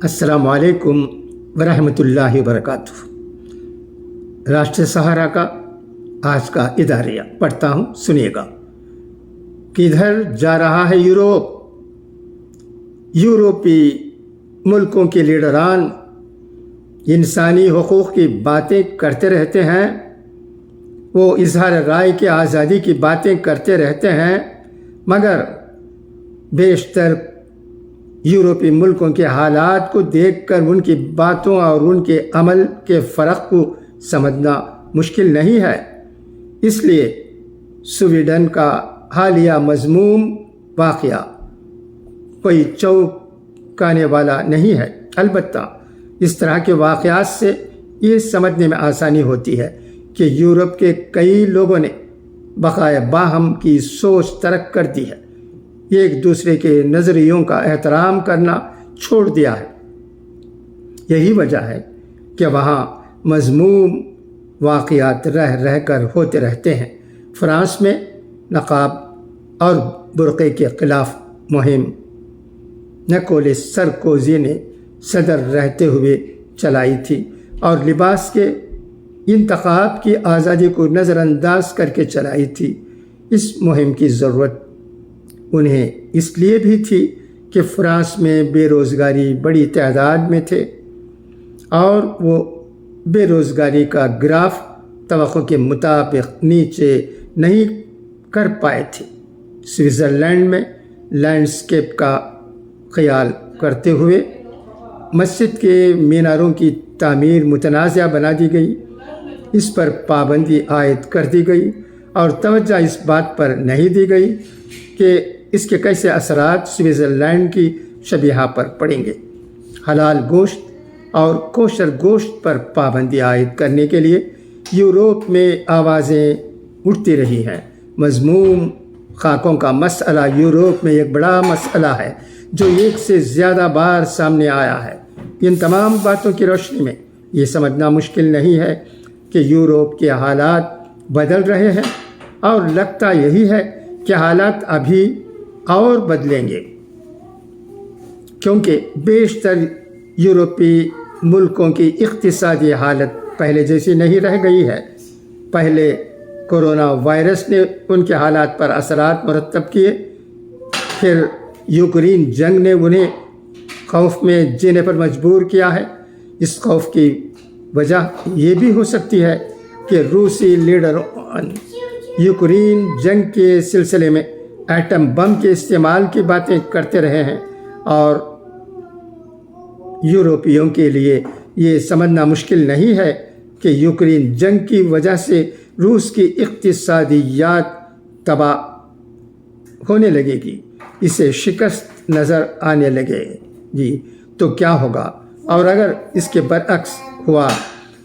अस्सलामु अलैकुम वरहमतुल्लाहि वबरकातुह। राष्ट्र सहारा का आज का इदारिया पढ़ता हूँ, सुनिएगा। किधर जा रहा है यूरोप? यूरोपी मुल्कों के लीडरान इंसानी हुकूक़ की बातें करते रहते हैं, वो इजहार राय की आज़ादी की बातें करते रहते हैं, मगर बेशतर यूरोपी मुल्कों के हालात को देखकर उनकी बातों और उनके अमल के फ़र्क को समझना मुश्किल नहीं है। इसलिए स्वीडन का हालिया मज़मूम वाक़या कोई चौंकाने वाला नहीं है। अलबत्ता इस तरह के वाक़यात से ये समझने में आसानी होती है कि यूरोप के कई लोगों ने बक़ाया बाहम की सोच तर्क कर दी है, एक दूसरे के नज़रियों का एहतराम करना छोड़ दिया है। यही वजह है कि वहाँ मज़मूम वाक़यात रह रह कर होते रहते हैं। फ्रांस में नक़ाब और बुर्क़े के ख़िलाफ़ मुहिम निकोलस सरकोजी ने सदर रहते हुए चलाई थी और लिबास के इंतख़ाब की आज़ादी को नज़रअंदाज करके चलाई थी। इस मुहिम की ज़रूरत उन्हें इसलिए भी थी कि फ़्रांस में बेरोज़गारी बड़ी तादाद में थे और वो बेरोज़गारी का ग्राफ तवक्को के मुताबिक नीचे नहीं कर पाए थे। स्विट्ज़रलैंड में लैंडस्केप का ख्याल करते हुए मस्जिद के मीनारों की तामीर मुतनाज़ा बना दी गई, इस पर पाबंदी आयद कर दी गई और तवज्जो इस बात पर नहीं दी गई कि इसके कैसे असरात स्विट्ज़रलैंड की शबीहा पर पड़ेंगे। हलाल गोश्त और कोशर गोश्त पर पाबंदी आयद करने के लिए यूरोप में आवाज़ें उठती रही हैं। मज़मूम खाकों का मसला यूरोप में एक बड़ा मसला है जो एक से ज़्यादा बार सामने आया है। इन तमाम बातों की रोशनी में ये समझना मुश्किल नहीं है कि यूरोप के हालात बदल रहे हैं और लगता यही है कि हालात अभी और बदलेंगे, क्योंकि बेशतर यूरोपी मुल्कों की इक़्तिसादी हालत पहले जैसी नहीं रह गई है। पहले कोरोना वायरस ने उनके हालात पर असरात मुरतब किए, फिर यूक्रेन जंग ने उन्हें खौफ में जीने पर मजबूर किया है। इस खौफ की वजह ये भी हो सकती है कि रूसी लीडर यूक्रेन जंग के सिलसिले में एटम बम के इस्तेमाल की बातें करते रहे हैं और यूरोपियों के लिए ये समझना मुश्किल नहीं है कि यूक्रेन जंग की वजह से रूस की इक़्तिसादियात तबाह होने लगेगी, इसे शिकस्त नज़र आने लगेगी तो क्या होगा, और अगर इसके बरअक्स हुआ,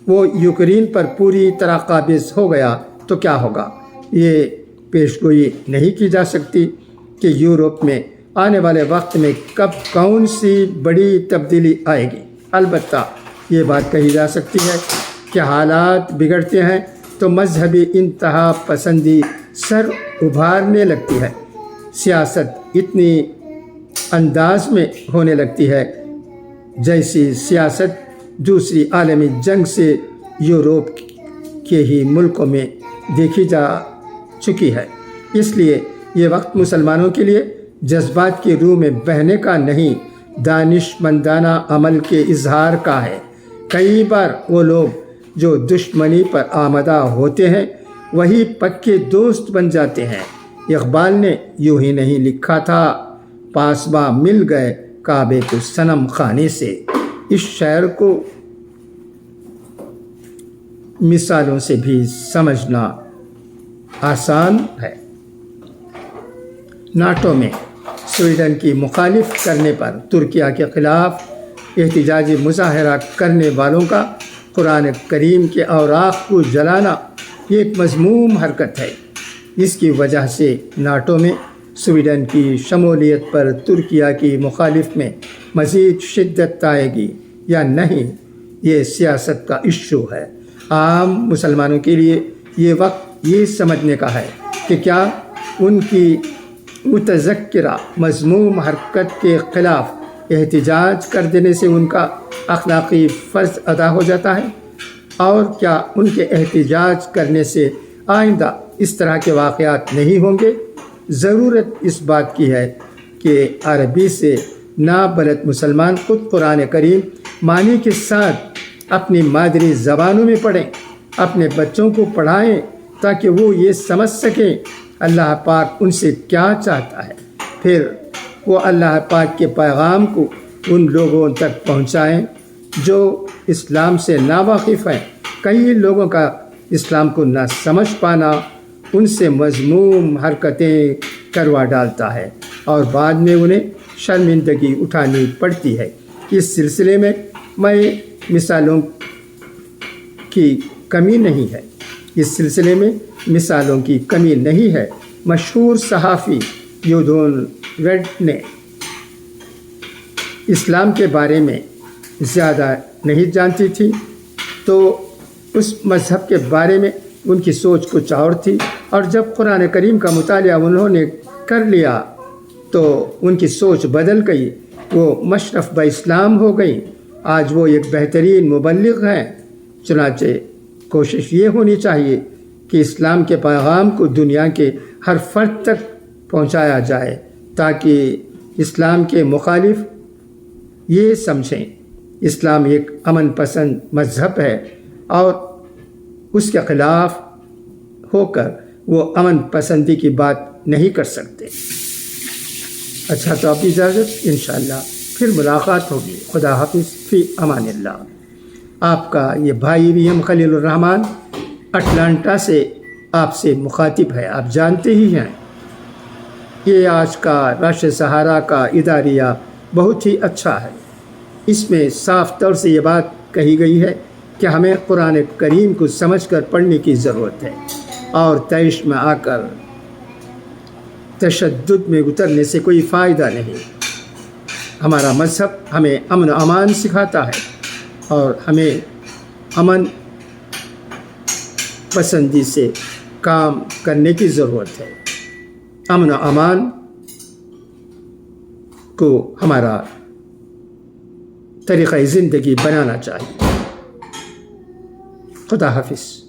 वो यूक्रेन पर पूरी तरह काबिज़ हो गया तो क्या होगा। ये पेशगोई नहीं की जा सकती कि यूरोप में आने वाले वक्त में कब कौन सी बड़ी तब्दीली आएगी। अलबत्ता ये बात कही जा सकती है कि हालात बिगड़ते हैं तो मजहबी इंतहा पसंदी सर उभारने लगती है, सियासत इतनी अंदाज में होने लगती है जैसी सियासत दूसरी आलमी जंग से यूरोप के ही मुल्कों में देखी जा चुकी है। इसलिए ये वक्त मुसलमानों के लिए जज्बात की रूह में बहने का नहीं, दानिशमंदाना अमल के इजहार का है। कई बार वो लोग जो दुश्मनी पर आमदा होते हैं वही पक्के दोस्त बन जाते हैं। इकबाल ने यूँ ही नहीं लिखा था, पासबा मिल गए काबे को सनम खाने से। इस शायर को मिसालों से भी समझना आसान है। नाटो में स्वीडन की मुखालिफ करने पर तुर्किया के ख़िलाफ़ एहतिजाजी मुजाहरा करने वालों का कुरान करीम के औराक़ को जलाना एक मज़मूम हरकत है। इसकी वजह से नाटो में स्वीडन की शमूलियत पर तुर्किया की मुखालिफ में मज़ीद शिद्दत आएगी या नहीं, ये सियासत का इशू है। आम मुसलमानों के लिए ये वक्त ये समझने का है कि क्या उनकी मुतज़क्किरा मज़मूम हरकत के ख़िलाफ़ احتجاج کر دینے سے ان کا اخلاقی فرض ادا ہو جاتا ہے؟ اور کیا ان کے احتجاج کرنے سے آئندہ اس طرح کے واقعات نہیں ہوں گے؟ ضرورت اس بات کی ہے کہ عربی سے نابلد مسلمان خود قرآن کریم معنی کے ساتھ اپنی مادری زبانوں میں پڑھیں، اپنے بچوں کو پڑھائیں تاکہ وہ یہ سمجھ سکیں اللہ پاک ان سے کیا چاہتا ہے، پھر وہ اللہ پاک کے پیغام کو ان لوگوں تک پہنچائیں جو اسلام سے ناواقف ہیں۔ کئی لوگوں کا اسلام کو نہ سمجھ پانا ان سے مذموم حرکتیں کروا ڈالتا ہے اور بعد میں انہیں شرمندگی اٹھانی پڑتی ہے۔ اس سلسلے میں مثالوں کی کمی نہیں ہے، مثالوں کی کمی نہیں ہے۔ مشہور صحافی یودون ریڈ نے اسلام کے بارے میں زیادہ نہیں جانتی تھی، تو اس مذہب کے بارے میں ان کی سوچ کچھ اور تھی، اور جب قرآن کریم کا مطالعہ انہوں نے کر لیا تو ان کی سوچ بدل گئی، وہ مشرف با اسلام ہو گئی۔ آج وہ ایک بہترین مبلغ ہیں۔ چنانچہ کوشش یہ ہونی چاہیے کہ اسلام کے پیغام کو دنیا کے ہر فرد تک پہنچایا جائے تاکہ اسلام کے مخالف یہ سمجھیں اسلام ایک امن پسند مذہب ہے اور اس کے خلاف ہو کر وہ امن پسندی کی بات نہیں کر سکتے۔ اچھا، تو آپ کی اجازت، انشاءاللہ پھر ملاقات ہوگی۔ خدا حافظ، فی امان اللہ۔ آپ کا یہ بھائی ویم خلیل الرحمن اٹلانٹا سے آپ سے مخاطب ہے۔ آپ جانتے ہی ہیں یہ آج کا راشد سہارا کا اداریہ بہت ہی اچھا ہے۔ اس میں صاف طور سے یہ بات کہی گئی ہے کہ ہمیں قرآن کریم کو سمجھ کر پڑھنے کی ضرورت ہے اور طیش میں آ کر تشدد میں اترنے سے کوئی فائدہ نہیں۔ ہمارا مذہب ہمیں امن و امان سکھاتا ہے اور ہمیں امن پسندی سے کام کرنے کی ضرورت ہے۔ امن و امان کو ہمارا طریقہ زندگی بنانا چاہیے۔ خدا حافظ۔